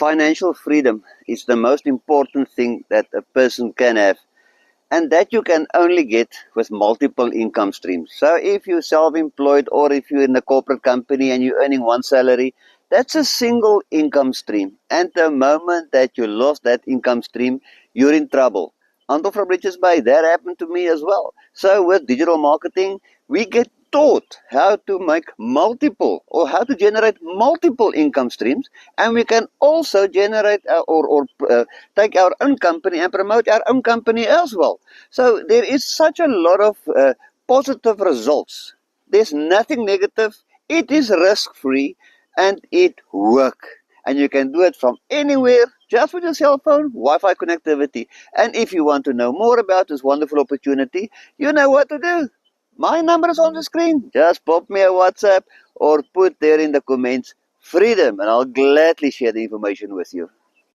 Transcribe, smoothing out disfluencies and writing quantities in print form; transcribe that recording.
Financial freedom is the most important thing that a person can have, and that you can only get with multiple income streams. So if you're self-employed or if you're in a corporate company and you're earning one salary, that's a single income stream. And the moment that you lost that income stream, you're in trouble. Anton from Richards Bay, that happened to me as well. So with digital marketing, we get taught how to make multiple or how to generate multiple income streams, and we can also generate or take our own company and promote our own company as well. So there is such a lot of positive results. There's nothing negative. It is risk free and it works. And you can do it from anywhere, just with your cell phone, Wi-Fi connectivity. And if you want to know more about this wonderful opportunity, you know what to do. My number is on the screen. Just pop me a WhatsApp or put there in the comments freedom, and I'll gladly share the information with you.